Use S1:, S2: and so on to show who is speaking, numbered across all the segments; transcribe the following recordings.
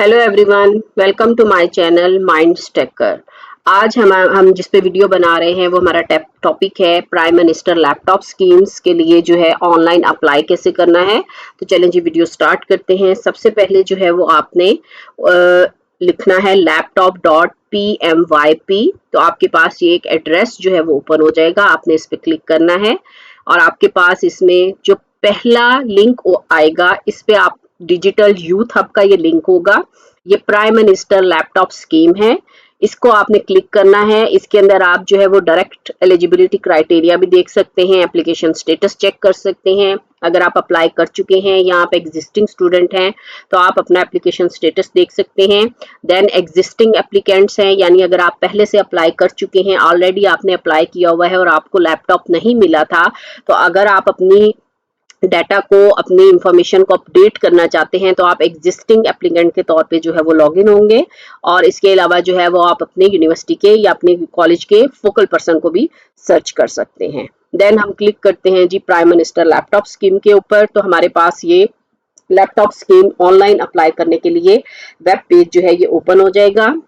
S1: Hello everyone, welcome to my channel Minds Taker. आज हम जिस पे वीडियो बना रहे हैं वो हमारा टॉपिक है प्राइम मिनिस्टर लैपटॉप स्कीम्स के लिए जो है ऑनलाइन अप्लाई कैसे करना है। तो चलें जी वीडियो स्टार्ट करते हैं। सबसे पहले जो है वो आपने लिखना है laptop.pmyp। तो आपके पास ये एक एड्रेस जो है वो ओपन हो जाएगा, आपने इस पे क्लिक करना है और आपके पास इसमें जो पहला लिंक आएगा इस पे आप डिजिटल यूथ हब का ये लिंक होगा। ये प्राइम मिनिस्टर लैपटॉप स्कीम है, इसको आपने क्लिक करना है। इसके अंदर आप जो है वो डायरेक्ट एलिजिबिलिटी क्राइटेरिया भी देख सकते हैं, एप्लीकेशन स्टेटस चेक कर सकते हैं। अगर आप अप्लाई कर चुके हैं या आप एग्जिस्टिंग स्टूडेंट हैं तो आप अपना एप्लीकेशन स्टेटस देख सकते हैं। देन एग्जिस्टिंग एप्लीकेंट्स हैं, यानी अगर आप पहले से अप्लाई कर चुके हैं, ऑलरेडी आपने अप्लाई किया हुआ है और आपको लैपटॉप नहीं मिला था, तो अगर आप अपनी डाटा को, अपनी इंफॉर्मेशन को अपडेट करना चाहते हैं तो आप एग्जिस्टिंग एप्लीकेंट के तौर पे जो है वो लॉगिन होंगे। और इसके अलावा जो है वो आप अपने यूनिवर्सिटी के या अपने कॉलेज के फोकल पर्सन को भी सर्च कर सकते हैं। देन हम क्लिक करते हैं जी प्राइम मिनिस्टर लैपटॉप स्कीम के ऊपर। तो हमारे पास ये लैपटॉप स्कीम ऑनलाइन अप्लाई करने के लिए वेब पेज जो है ये ओपन हो जाएगा।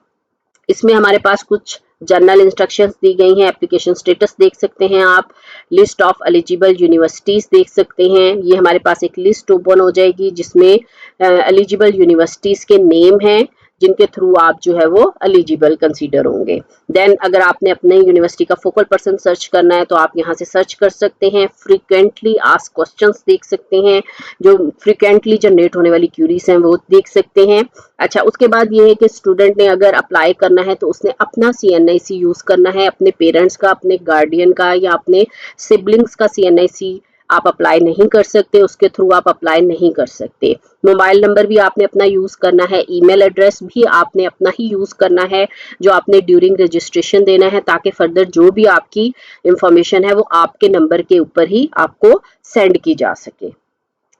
S1: इसमें हमारे पास कुछ जनरल इंस्ट्रक्शंस दी गई हैं। एप्लीकेशन स्टेटस देख सकते हैं आप, लिस्ट ऑफ एलिजिबल यूनिवर्सिटीज देख सकते हैं। ये हमारे पास एक लिस्ट ओपन हो जाएगी जिसमें एलिजिबल यूनिवर्सिटीज के नेम हैं जिनके थ्रू आप जो है वो एलिजिबल कंसीडर होंगे। देन अगर आपने अपने यूनिवर्सिटी का फोकल पर्सन सर्च करना है तो आप यहाँ से सर्च कर सकते हैं। फ्रीक्वेंटली आस्क क्वेश्चंस देख सकते हैं, जो फ्रीक्वेंटली जनरेट होने वाली क्यूरीज हैं वो देख सकते हैं। अच्छा, उसके बाद ये है कि स्टूडेंट ने अगर अप्लाई करना है तो उसने अपना CNIC यूज करना है, अपने पेरेंट्स का, अपने गार्डियन का या अपने सिबलिंग्स का CNIC आप अप्लाई नहीं कर सकते, उसके थ्रू आप अप्लाई नहीं कर सकते। मोबाइल नंबर भी आपने अपना यूज करना है, ईमेल एड्रेस भी आपने अपना ही यूज करना है जो आपने ड्यूरिंग रजिस्ट्रेशन देना है, ताकि फर्दर जो भी आपकी इंफॉर्मेशन है वो आपके नंबर के ऊपर ही आपको सेंड की जा सके।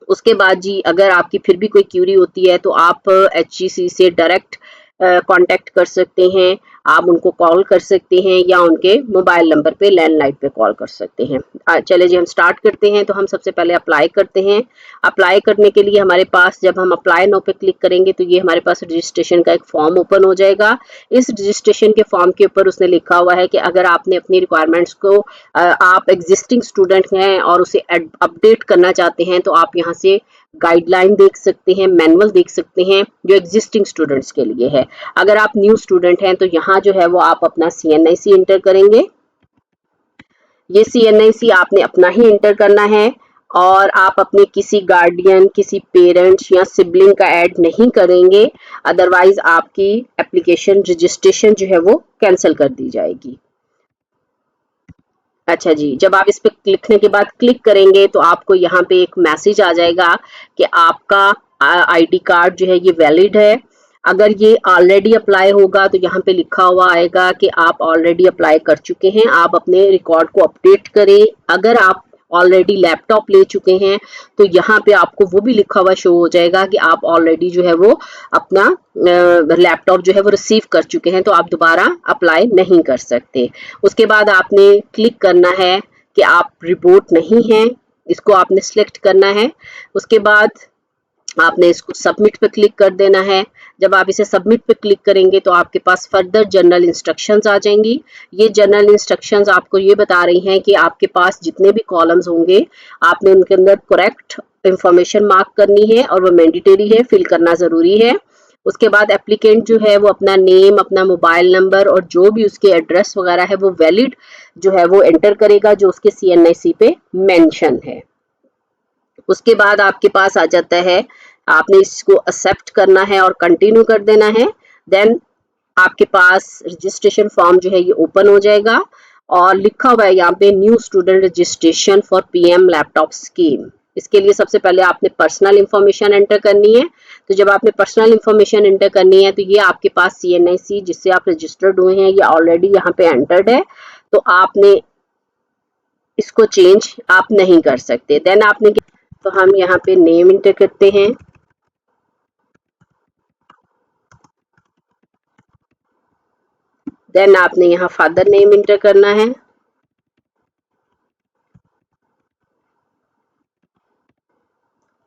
S1: उसके बाद जी अगर आपकी फिर भी कोई क्यूरी होती है तो आप HGC से डायरेक्ट कांटेक्ट कर सकते हैं, आप उनको कॉल कर सकते हैं या उनके मोबाइल नंबर पे, लैंडलाइन पे कॉल कर सकते हैं। चले जी हम स्टार्ट करते हैं। तो हम सबसे पहले अप्लाई करते हैं। अप्लाई करने के लिए हमारे पास, जब हम अप्लाई नाउ पे क्लिक करेंगे तो ये हमारे पास रजिस्ट्रेशन का एक फॉर्म ओपन हो जाएगा। इस रजिस्ट्रेशन के फॉर्म के ऊपर उसने लिखा हुआ है कि अगर आपने अपनी रिक्वायरमेंट्स को, आप एग्जिस्टिंग स्टूडेंट हैं और उसे अपडेट करना चाहते हैं, तो आप यहाँ से गाइडलाइन देख सकते हैं, मैनुअल देख सकते हैं जो एग्जिस्टिंग स्टूडेंट्स के लिए है। अगर आप न्यू स्टूडेंट हैं तो यहाँ जो है वो आप अपना CNIC इंटर करेंगे। ये CNIC आपने अपना ही इंटर करना है और आप अपने किसी गार्डियन, किसी पेरेंट्स या सिबलिंग का ऐड नहीं करेंगे, अदरवाइज आपकी एप्लीकेशन रजिस्ट्रेशन जो है वो कैंसिल कर दी जाएगी। अच्छा जी, जब आप इस पे लिखने के बाद क्लिक करेंगे तो आपको यहाँ पे एक मैसेज आ जाएगा कि आपका ID कार्ड जो है ये वैलिड है। अगर ये ऑलरेडी अप्लाई होगा तो यहाँ पे लिखा हुआ आएगा कि आप ऑलरेडी अप्लाई कर चुके हैं, आप अपने रिकॉर्ड को अपडेट करें। अगर आप ऑलरेडी लैपटॉप ले चुके हैं तो यहाँ पे आपको वो भी लिखा हुआ शो हो जाएगा कि आप ऑलरेडी जो है वो अपना लैपटॉप जो है वो रिसीव कर चुके हैं, तो आप दोबारा अप्लाई नहीं कर सकते। उसके बाद आपने क्लिक करना है कि आप रिपोर्ट नहीं हैं, इसको आपने सिलेक्ट करना है। उसके बाद आपने इसको सबमिट पे क्लिक कर देना है। जब आप इसे सबमिट पे क्लिक करेंगे तो आपके पास फर्दर जनरल इंस्ट्रक्शंस आ जाएंगी। ये जनरल इंस्ट्रक्शंस आपको ये बता रही हैं कि आपके पास जितने भी कॉलम्स होंगे आपने उनके अंदर करेक्ट इंफॉर्मेशन मार्क करनी है और वो मैंडेटरी है, फिल करना ज़रूरी है। उसके बाद एप्लीकेंट जो है वो अपना नेम, अपना मोबाइल नंबर और जो भी उसके एड्रेस वगैरह है वो वैलिड जो है वो एंटर करेगा जो उसके CNIC पे मेंशन है। उसके बाद आपके पास आ जाता है, आपने इसको एक्सेप्ट करना है और कंटिन्यू कर देना है। देन आपके पास रजिस्ट्रेशन फॉर्म जो है ये ओपन हो जाएगा और लिखा हुआ है यहाँ पे new student registration for PM laptop scheme. इसके लिए सबसे पहले आपने पर्सनल इंफॉर्मेशन एंटर करनी है। तो जब आपने पर्सनल इंफॉर्मेशन एंटर करनी है तो ये आपके पास CNIC जिससे आप रजिस्टर्ड हुए हैं ये ऑलरेडी यहाँ पे एंटर्ड है, तो आपने इसको चेंज आप नहीं कर सकते। देन आपने, तो हम यहाँ पे नेम इंटर करते हैं। देन आपने यहाँ फादर नेम इंटर करना है।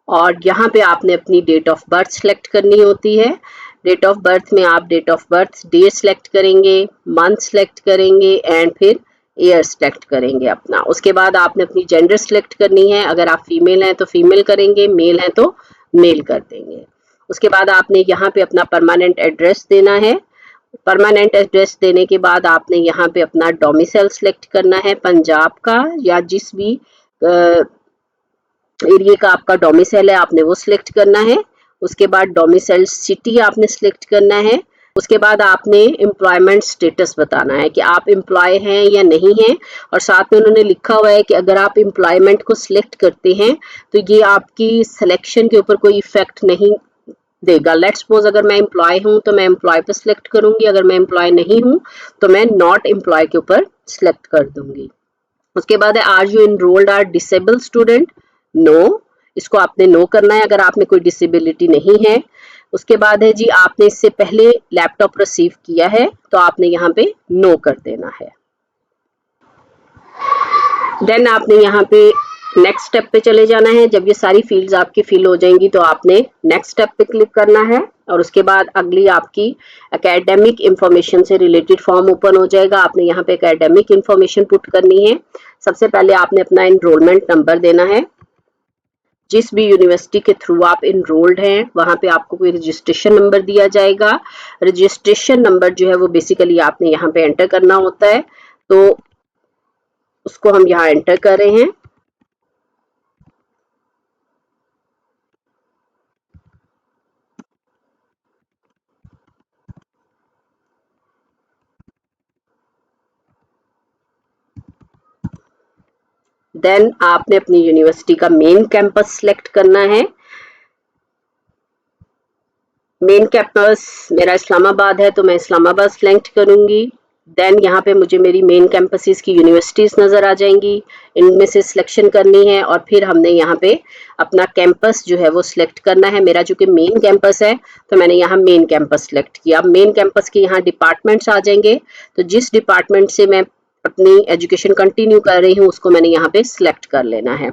S1: और यहाँ पे आपने अपनी डेट ऑफ बर्थ सेलेक्ट करनी होती है। डेट ऑफ बर्थ में आप date of birth day select करेंगे, मंथ सेलेक्ट करेंगे एंड फिर ईयर सेलेक्ट करेंगे अपना। उसके बाद आपने अपनी जेंडर सेलेक्ट करनी है, अगर आप फीमेल हैं तो फीमेल करेंगे, मेल हैं तो मेल कर देंगे। उसके बाद आपने यहाँ पे अपना परमानेंट एड्रेस देना है। परमानेंट एड्रेस देने के बाद आपने यहाँ पे अपना डोमिसाइल सेलेक्ट करना है, पंजाब का या जिस भी एरिया का आपका डोमिसाइल है आपने वो सिलेक्ट करना है। उसके बाद डोमिसाइल सिटी आपने सिलेक्ट करना है। उसके बाद आपने एम्प्लॉयमेंट स्टेटस बताना है कि आप एम्प्लॉय हैं या नहीं हैं, और साथ में उन्होंने लिखा हुआ है कि अगर आप एम्प्लॉयमेंट को सिलेक्ट करते हैं तो ये आपकी सिलेक्शन के ऊपर कोई इफेक्ट नहीं देगा। लेट्स सपोज अगर मैं एम्प्लॉय हूं तो मैं एम्प्लॉय पर सिलेक्ट करूंगी, अगर मैं एम्प्लॉय नहीं हूं तो मैं नॉट एम्प्लॉय के ऊपर सिलेक्ट कर दूंगी। उसके बाद है are you enrolled or disable student, no, इसको आपने नो करना है अगर आप में कोई डिसेबिलिटी नहीं है। उसके बाद है जी आपने इससे पहले लैपटॉप रिसीव किया है तो आपने यहाँ पे नो कर देना है। देन आपने यहाँ पे नेक्स्ट स्टेप पे चले जाना है। जब ये सारी फील्ड्स आपकी फिल हो जाएंगी तो आपने नेक्स्ट स्टेप पे क्लिक करना है और उसके बाद अगली आपकी एकेडमिक इंफॉर्मेशन से रिलेटेड फॉर्म ओपन हो जाएगा। आपने यहाँ पे एकेडमिक इंफॉर्मेशन पुट करनी है। सबसे पहले आपने अपना एनरोलमेंट नंबर देना है। जिस भी यूनिवर्सिटी के थ्रू आप इनरोल्ड हैं वहां पे आपको कोई रजिस्ट्रेशन नंबर दिया जाएगा। रजिस्ट्रेशन नंबर जो है वो बेसिकली आपने यहाँ पे एंटर करना होता है, तो उसको हम यहाँ एंटर कर रहे हैं। देन आपने अपनी यूनिवर्सिटी का मेन कैंपस सिलेक्ट करना है। मेन कैंपस मेरा इस्लामाबाद है तो मैं इस्लामाबाद सिलेक्ट करूंगी। देन यहाँ पे मुझे मेरी मेन कैंपसेस की यूनिवर्सिटीज नजर आ जाएंगी, इनमें से सिलेक्शन करनी है और फिर हमने यहाँ पे अपना कैंपस जो है वो सिलेक्ट करना है। मेरा जो कि मेन कैंपस है तो मैंने यहाँ मेन कैंपस सिलेक्ट किया। अब मेन कैंपस के यहाँ डिपार्टमेंट्स आ जाएंगे, तो जिस डिपार्टमेंट से मैं अपनी एजुकेशन कंटिन्यू कर रही हूँ उसको मैंने यहाँ पे सिलेक्ट कर लेना है।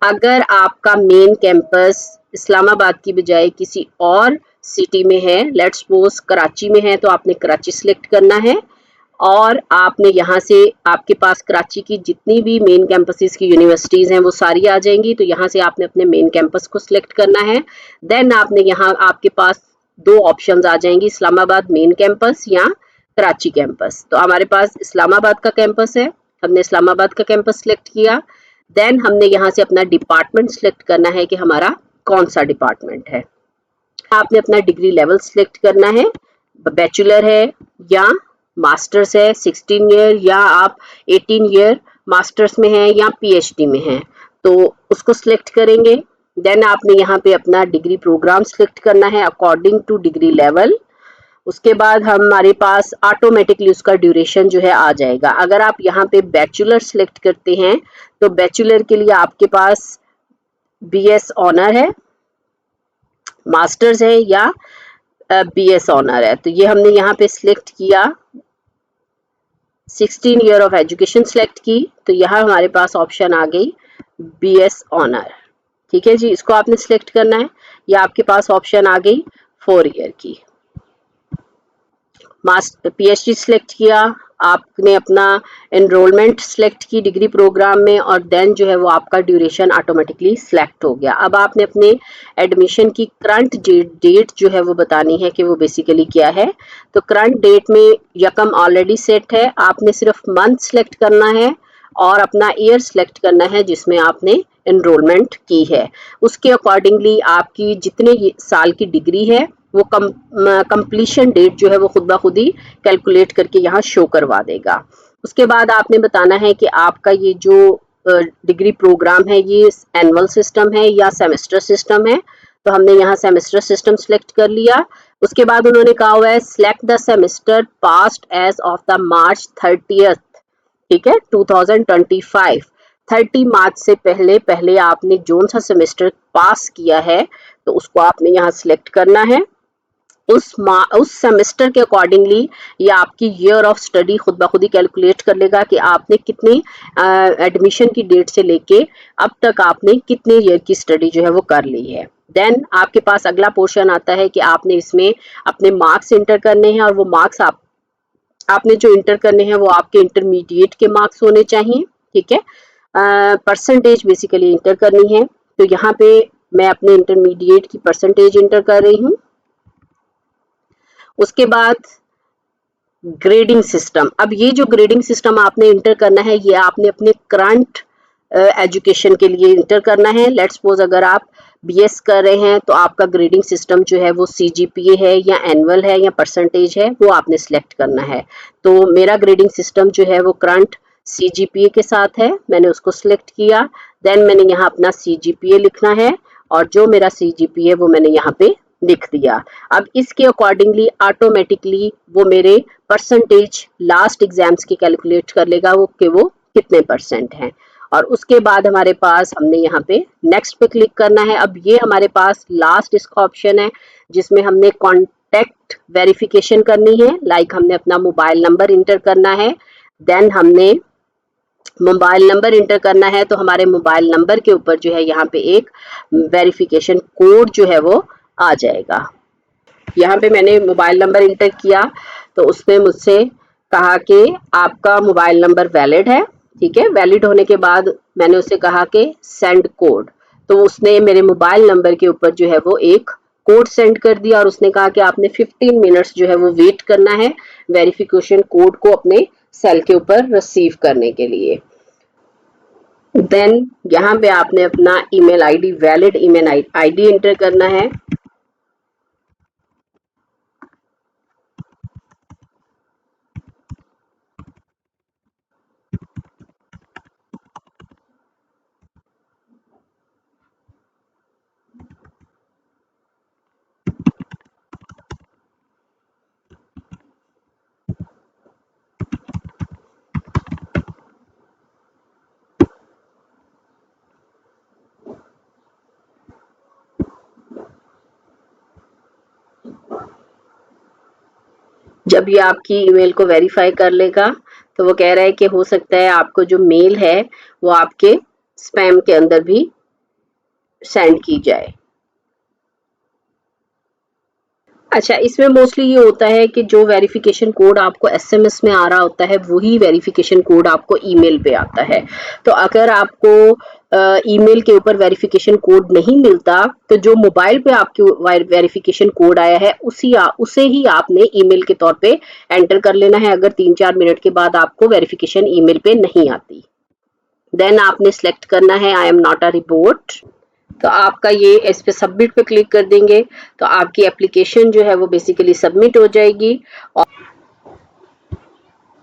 S1: अगर आपका मेन कैंपस इस्लामाबाद की बजाय किसी और सिटी में है, लेट्स सपोज कराची में है, तो आपने कराची सिलेक्ट करना है और आपने यहाँ से आपके पास कराची की जितनी भी मेन कैंपसेस की यूनिवर्सिटीज हैं वो सारी आ जाएंगी, तो यहाँ से आपने अपने मेन कैंपस को सिलेक्ट करना है। देन आपने यहाँ आपके पास दो ऑप्शंस आ जाएंगी, इस्लामाबाद मेन कैंपस या कराची कैंपस। तो हमारे पास इस्लामाबाद का कैंपस है, हमने इस्लामाबाद का कैंपस सिलेक्ट किया। देन हमने यहाँ से अपना डिपार्टमेंट सिलेक्ट करना है कि हमारा कौन सा डिपार्टमेंट है। आपने अपना डिग्री लेवल सिलेक्ट करना है, बैचलर है या मास्टर्स है 16 ईयर, या आप 18 ईयर मास्टर्स में हैं या पीएचडी में हैं, तो उसको सिलेक्ट करेंगे। देन आपने यहाँ पे अपना डिग्री प्रोग्राम सिलेक्ट करना है अकॉर्डिंग टू डिग्री लेवल। उसके बाद हमारे पास ऑटोमेटिकली उसका ड्यूरेशन जो है आ जाएगा। अगर आप यहाँ पे बैचलर सिलेक्ट करते हैं तो बैचलर के लिए आपके पास बीएस ऑनर है, मास्टर्स है या बीएस ऑनर है, तो ये हमने यहाँ पे सिलेक्ट किया। 16 ईयर ऑफ एजुकेशन सिलेक्ट की तो यहाँ हमारे पास ऑप्शन आ गई बीएस ऑनर। ठीक है जी, इसको आपने सिलेक्ट करना है। या आपके पास ऑप्शन आ गई 4 ईयर की। मास्टर पीएचडी सिलेक्ट किया, आपने अपना एनरोलमेंट सिलेक्ट की डिग्री प्रोग्राम में और देन जो है वो आपका ड्यूरेशन ऑटोमेटिकली सिलेक्ट हो गया। अब आपने अपने एडमिशन की करंट डेट जो है वो बतानी है कि वो बेसिकली क्या है। तो करंट डेट में यकम ऑलरेडी सेट है, आपने सिर्फ मंथ सिलेक्ट करना है और अपना ईयर सिलेक्ट करना है जिसमें आपने एनरोलमेंट की है। उसके अकॉर्डिंगली आपकी जितने साल की डिग्री है वो कंप्लीशन डेट जो है वो खुद ब खुद ही कैलकुलेट करके यहाँ शो करवा देगा। उसके बाद आपने बताना है कि आपका ये जो डिग्री प्रोग्राम है ये एनुअल सिस्टम है या सेमेस्टर सिस्टम है, तो हमने यहाँ सेमेस्टर सिस्टम सिलेक्ट कर लिया। उसके बाद उन्होंने कहा हुआ है select the semester past as of the March 30th, ठीक है 2025। 30 मार्च से पहले पहले आपने जो सा सेमेस्टर पास किया है तो उसको आपने यहाँ सिलेक्ट करना है। उस सेमेस्टर के अकॉर्डिंगली ये आपकी ईयर ऑफ स्टडी खुद ब खुद ही कैलकुलेट कर लेगा कि आपने कितनी एडमिशन की डेट से लेके अब तक आपने कितने ईयर की स्टडी जो है वो कर ली है। देन आपके पास अगला पोर्शन आता है कि आपने इसमें अपने मार्क्स इंटर करने हैं और वो मार्क्स आपने जो इंटर करने हैं वो आपके इंटरमीडिएट के मार्क्स होने चाहिए, ठीक है। परसेंटेज बेसिकली इंटर करनी है, तो यहाँ पे मैं अपने इंटरमीडिएट की परसेंटेज इंटर कर रही हूँ। उसके बाद ग्रेडिंग सिस्टम, अब ये जो ग्रेडिंग सिस्टम आपने इंटर करना है ये आपने अपने करंट एजुकेशन के लिए इंटर करना है। लेट्स सपोज अगर आप बीएस कर रहे हैं तो आपका ग्रेडिंग सिस्टम जो है वो सीजीपीए है या एनुअल है या परसेंटेज है, वो आपने सिलेक्ट करना है। तो मेरा ग्रेडिंग सिस्टम जो है वो करंट सीजीपीए के साथ है, मैंने उसको सिलेक्ट किया। देन मैंने यहाँ अपना सीजीपीए लिखना है और जो मेरा सीजीपीए वो मैंने यहाँ पे लिख दिया। अब इसके अकॉर्डिंगली ऑटोमेटिकली वो मेरे परसेंटेज लास्ट एग्जाम्स की कैलकुलेट कर लेगा वो कि वो कितने परसेंट हैं। और उसके बाद हमारे पास हमने यहाँ पे नेक्स्ट पे क्लिक करना है। अब ये हमारे पास लास्ट इसका ऑप्शन है जिसमें हमने कॉन्टैक्ट वेरिफिकेशन करनी है। लाइक हमने अपना मोबाइल नंबर इंटर करना है। देन हमने मोबाइल नंबर इंटर करना है तो हमारे मोबाइल नंबर के ऊपर जो है यहाँ पे एक वेरिफिकेशन कोड जो है वो आ जाएगा। यहाँ पे मैंने मोबाइल नंबर इंटर किया तो उसने मुझसे कहा कि आपका मोबाइल नंबर वैलिड है, ठीक है। वैलिड होने के बाद मैंने उसे कहा कि सेंड कोड, तो उसने मेरे मोबाइल नंबर के ऊपर जो है वो एक कोड सेंड कर दिया और उसने कहा कि आपने 15 मिनट्स जो है वो वेट करना है वेरिफिकेशन कोड को अपने सेल के ऊपर रिसीव करने के लिए। देन यहाँ पे आपने अपना email ID, valid email ID enter करना है। जब ये आपकी ईमेल को वेरीफाई कर लेगा तो वो कह रहा है कि हो सकता है आपको जो मेल है वो आपके स्पैम के अंदर भी सेंड की जाए। अच्छा, इसमें मोस्टली ये होता है कि जो वेरिफिकेशन कोड आपको एसएमएस में आ रहा होता है वही वेरिफिकेशन कोड आपको ईमेल पे आता है। तो अगर आपको ईमेल के ऊपर वेरिफिकेशन कोड नहीं मिलता तो जो मोबाइल पे आपके वेरिफिकेशन कोड आया है उसे ही आपने ईमेल के तौर पे एंटर कर लेना है अगर 3-4 मिनट के बाद आपको वेरिफिकेशन ईमेल पे नहीं आती। देन आपने सेलेक्ट करना है I am not a report, तो आपका ये इस पे सबमिट पे क्लिक कर देंगे तो आपकी एप्लीकेशन जो है वो बेसिकली सबमिट हो जाएगी। और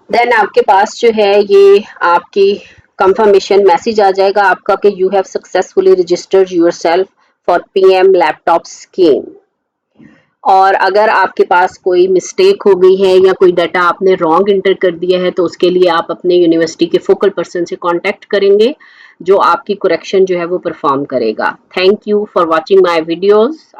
S1: देन आपके पास जो है ये आपकी कंफर्मेशन मैसेज आ जाएगा आपका कि you have successfully registered yourself for PM laptop scheme. और अगर आपके पास कोई मिस्टेक हो गई है या कोई डाटा आपने रॉन्ग इंटर कर दिया है तो उसके लिए आप अपने यूनिवर्सिटी के फोकल पर्सन से कांटेक्ट करेंगे जो आपकी करेक्शन जो है वो परफॉर्म करेगा। Thank you for watching my videos.